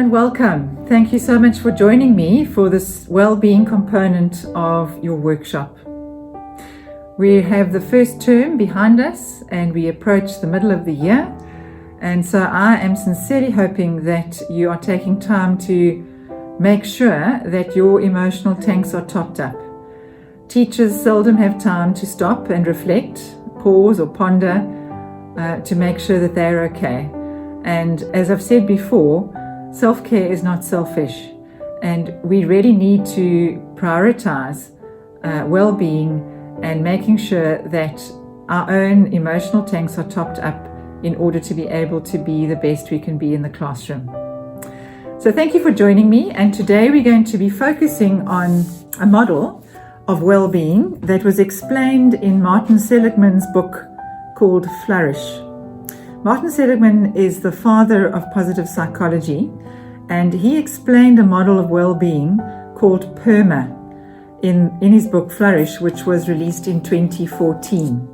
and welcome. Thank you so much for joining me for this well-being component of your workshop. We have the first term behind us and we approach the middle of the year. And so I am sincerely hoping that you are taking time to make sure that your emotional tanks are topped up. Teachers seldom have time to stop and reflect, pause or ponder to make sure that they're okay. And as I've said before, self-care is not selfish, and we really need to prioritize well-being and making sure that our own emotional tanks are topped up in order to be able to be the best we can be in the classroom. So thank you for joining me, and today we're going to be focusing on a model of well-being that was explained in Martin Seligman's book called Flourish. Martin Seligman is the father of positive psychology, and he explained a model of well-being called PERMA in his book Flourish, which was released in 2014.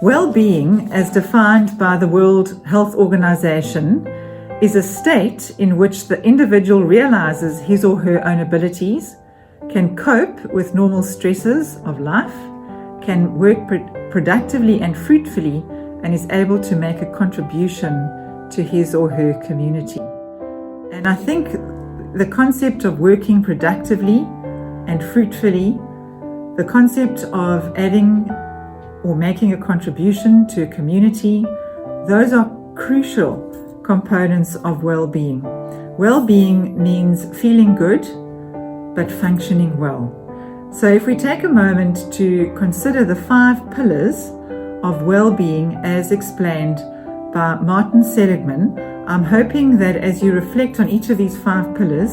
Well-being, as defined by the World Health Organization, is a state in which the individual realizes his or her own abilities, can cope with normal stresses of life, can work productively and fruitfully, and is able to make a contribution to his or her community. And I think the concept of working productively and fruitfully, the concept of adding or making a contribution to a community, those are crucial components of well-being. Well-being means feeling good, but functioning well. So if we take a moment to consider the 5 pillars of well-being as explained by Martin Seligman, I'm hoping that as you reflect on each of these 5 pillars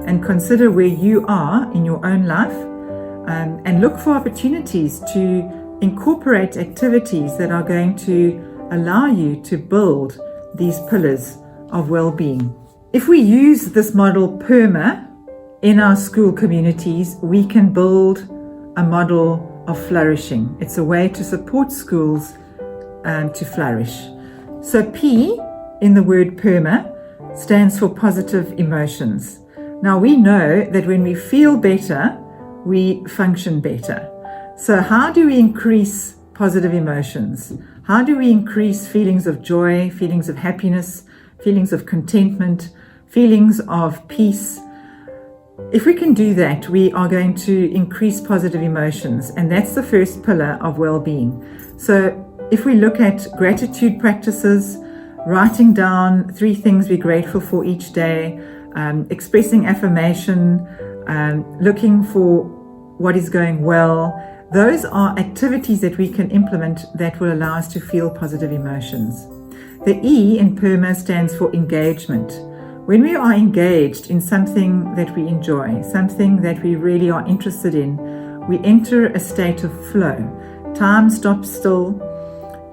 and consider where you are in your own life, and look for opportunities to incorporate activities that are going to allow you to build these pillars of well-being. If we use this model PERMA in our school communities, we can build a model of flourishing. It's a way to support schools to flourish. So P in the word PERMA stands for positive emotions. Now we know that when we feel better, we function better. So how do we increase positive emotions? How do we increase feelings of joy, feelings of happiness, feelings of contentment, feelings of peace? If we can do that, we are going to increase positive emotions, and that's the first pillar of well-being. So if we look at gratitude practices, writing down 3 things we're grateful for each day, expressing affirmation, looking for what is going well, those are activities that we can implement that will allow us to feel positive emotions. The E in PERMA stands for engagement. When we are engaged in something that we enjoy, something that we really are interested in, we enter a state of flow. Time stops still,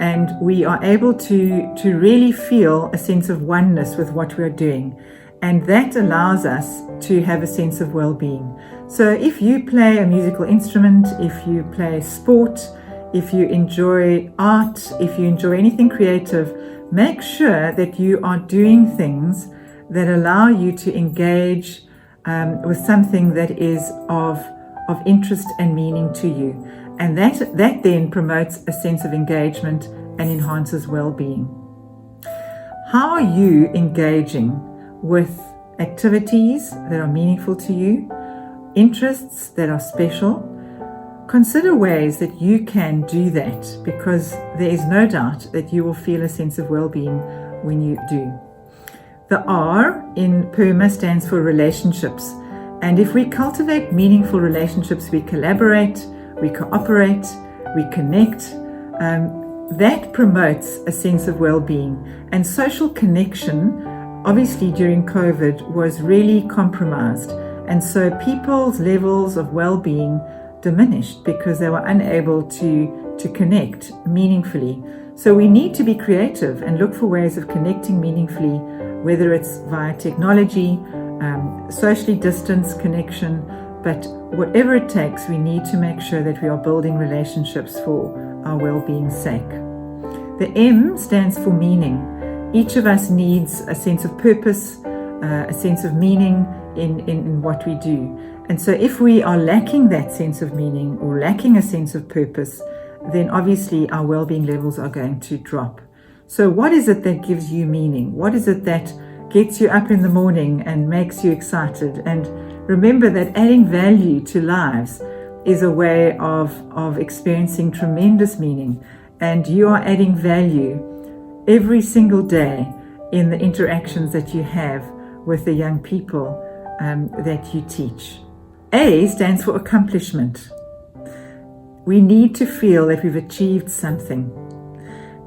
and we are able to really feel a sense of oneness with what we're doing. And that allows us to have a sense of well-being. So if you play a musical instrument, if you play sport, if you enjoy art, if you enjoy anything creative, make sure that you are doing things that allow you to engage with something that is of interest and meaning to you. And that then promotes a sense of engagement and enhances well-being. How are you engaging with activities that are meaningful to you, interests that are special? Consider ways that you can do that, because there is no doubt that you will feel a sense of well-being when you do. The R in PERMA stands for relationships. And if we cultivate meaningful relationships, we collaborate, we cooperate, we connect, that promotes a sense of well-being. And social connection, obviously during COVID, was really compromised. And so people's levels of well-being diminished because they were unable to connect meaningfully. So we need to be creative and look for ways of connecting meaningfully, whether it's via technology, socially distanced connection, but whatever it takes, we need to make sure that we are building relationships for our well-being's sake. The M stands for meaning. Each of us needs a sense of purpose, a sense of meaning in what we do. And so if we are lacking that sense of meaning or lacking a sense of purpose, then obviously our well-being levels are going to drop. So what is it that gives you meaning? What is it that gets you up in the morning and makes you excited? And remember that adding value to lives is a way of experiencing tremendous meaning. And you are adding value every single day in the interactions that you have with the young people that you teach. A stands for accomplishment. We need to feel that we've achieved something.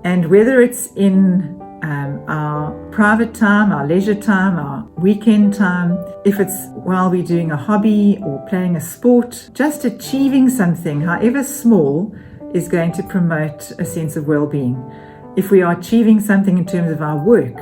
And whether it's in our private time, our leisure time, our weekend time, if it's while we're doing a hobby or playing a sport, just achieving something, however small, is going to promote a sense of well-being. If we are achieving something in terms of our work,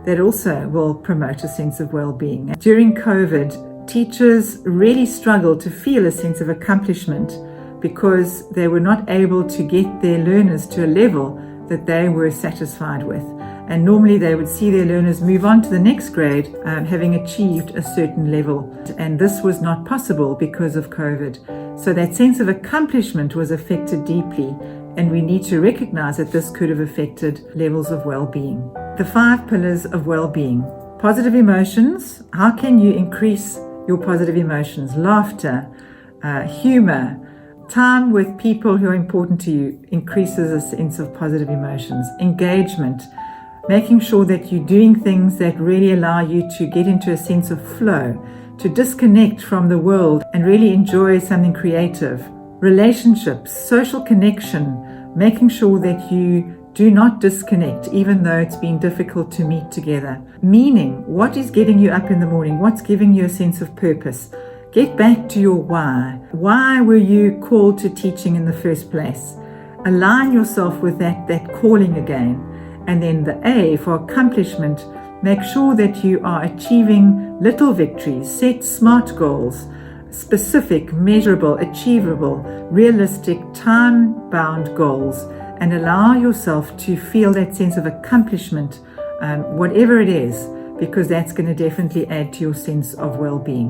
that also will promote a sense of well-being. During COVID, teachers really struggled to feel a sense of accomplishment because they were not able to get their learners to a level that they were satisfied with. And normally they would see their learners move on to the next grade having achieved a certain level. And this was not possible because of COVID. So that sense of accomplishment was affected deeply, and we need to recognize that this could have affected levels of well-being. The 5 pillars of well-being. Positive emotions. How can you increase your positive emotions? Laughter, humor, time with people who are important to you increases a sense of positive emotions. Engagement. Making sure that you're doing things that really allow you to get into a sense of flow, to disconnect from the world and really enjoy something creative. Relationships, social connection, making sure that you do not disconnect even though it's been difficult to meet together. Meaning, what is getting you up in the morning? What's giving you a sense of purpose? Get back to your why. Why were you called to teaching in the first place? Align yourself with that calling again. And then the A for accomplishment, make sure that you are achieving little victories, set SMART goals, specific, measurable, achievable, realistic, time-bound goals, and allow yourself to feel that sense of accomplishment, whatever it is, because that's going to definitely add to your sense of well-being.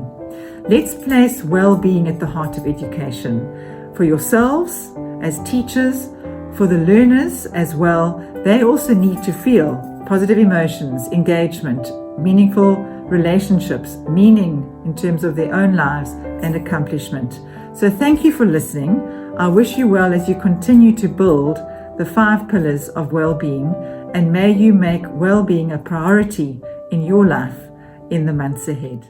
Let's place well-being at the heart of education. For yourselves as teachers, for the learners as well, they also need to feel positive emotions, engagement, meaningful relationships, meaning in terms of their own lives, and accomplishment. So thank you for listening. I wish you well as you continue to build the 5 pillars of well-being, and may you make well-being a priority in your life in the months ahead.